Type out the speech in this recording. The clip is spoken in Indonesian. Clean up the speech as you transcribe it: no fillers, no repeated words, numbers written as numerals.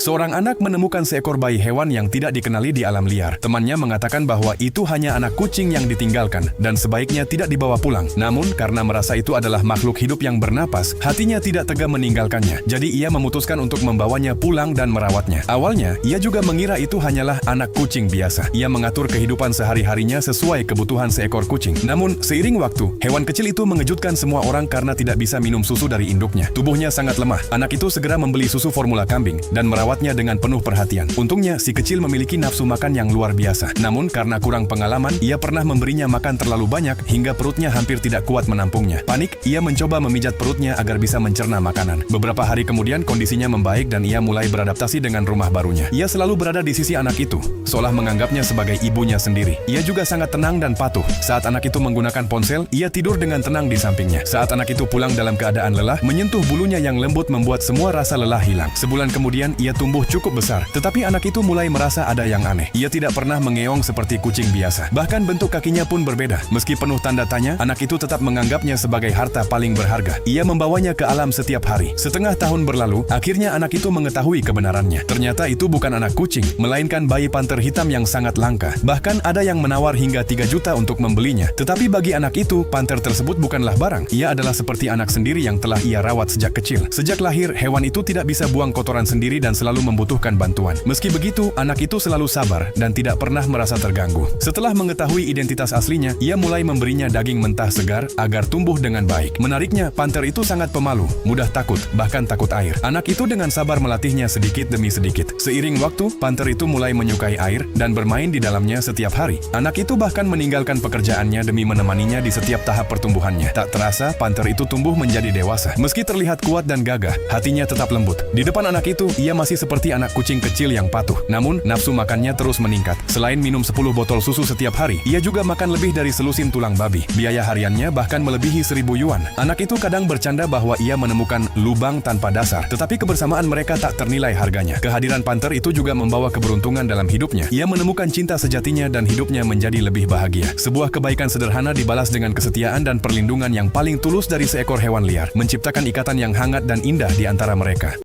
Seorang anak menemukan seekor bayi hewan yang tidak dikenali di alam liar. Temannya mengatakan bahwa itu hanya anak kucing yang ditinggalkan dan sebaiknya tidak dibawa pulang. Namun, karena merasa itu adalah makhluk hidup yang bernapas, hatinya tidak tega meninggalkannya. Jadi ia memutuskan untuk membawanya pulang dan merawatnya. Awalnya, ia juga mengira itu hanyalah anak kucing biasa. Ia mengatur kehidupan sehari-harinya sesuai kebutuhan seekor kucing. Namun, seiring waktu, hewan kecil itu mengejutkan semua orang karena tidak bisa minum susu dari induknya. Tubuhnya sangat lemah. Anak itu segera membeli susu formula kambing dan merawatnya dengan penuh perhatian. Untungnya, si kecil memiliki nafsu makan yang luar biasa. Namun, karena kurang pengalaman, ia pernah memberinya makan terlalu banyak hingga perutnya hampir tidak kuat menampungnya. Panik, ia mencoba memijat perutnya agar bisa mencerna makanan. Beberapa hari kemudian, kondisinya membaik dan ia mulai beradaptasi dengan rumah barunya. Ia selalu berada di sisi anak itu, seolah menganggapnya sebagai ibunya sendiri. Ia juga sangat tenang dan patuh. Saat anak itu menggunakan ponsel, ia tidur dengan tenang di sampingnya. Saat anak itu pulang dalam keadaan lelah, menyentuh bulunya yang lembut membuat semua rasa lelah hilang. Sebulan kemudian, ia tumbuh cukup besar, tetapi anak itu mulai merasa ada yang aneh. Ia tidak pernah mengeong seperti kucing biasa. Bahkan bentuk kakinya pun berbeda. Meski penuh tanda tanya, anak itu tetap menganggapnya sebagai harta paling berharga. Ia membawanya ke alam setiap hari. Setengah tahun berlalu, akhirnya anak itu mengetahui kebenarannya. Ternyata itu bukan anak kucing, melainkan bayi panter hitam yang sangat langka. Bahkan ada yang menawar hingga 3 juta untuk membelinya. Tetapi bagi anak itu, panter tersebut bukanlah barang. Ia adalah seperti anak sendiri yang telah ia rawat sejak kecil. Sejak lahir, hewan itu tidak bisa buang kotoran sendiri dan selalu membutuhkan bantuan. Meski begitu, anak itu selalu sabar dan tidak pernah merasa terganggu. Setelah mengetahui identitas aslinya, ia mulai memberinya daging mentah segar agar tumbuh dengan baik. Menariknya, panter itu sangat pemalu, mudah takut, bahkan takut air. Anak itu dengan sabar melatihnya sedikit demi sedikit. Seiring waktu, panter itu mulai menyukai air dan bermain di dalamnya setiap hari. Anak itu bahkan meninggalkan pekerjaannya demi menemaninya di setiap tahap pertumbuhannya. Tak terasa, panter itu tumbuh menjadi dewasa. Meski terlihat kuat dan gagah, hatinya tetap lembut. Di depan anak itu, ia masih seperti anak kucing kecil yang patuh. Namun, nafsu makannya terus meningkat. Selain minum 10 botol susu setiap hari, ia juga makan lebih dari selusin tulang babi. Biaya hariannya bahkan melebihi 1.000 yuan. Anak itu kadang bercanda bahwa ia menemukan lubang tanpa dasar, tetapi kebersamaan mereka tak ternilai harganya. Kehadiran panter itu juga membawa keberuntungan dalam hidupnya. Ia menemukan cinta sejatinya dan hidupnya menjadi lebih bahagia. Sebuah kebaikan sederhana dibalas dengan kesetiaan dan perlindungan yang paling tulus dari seekor hewan liar, menciptakan ikatan yang hangat dan indah di antara mereka.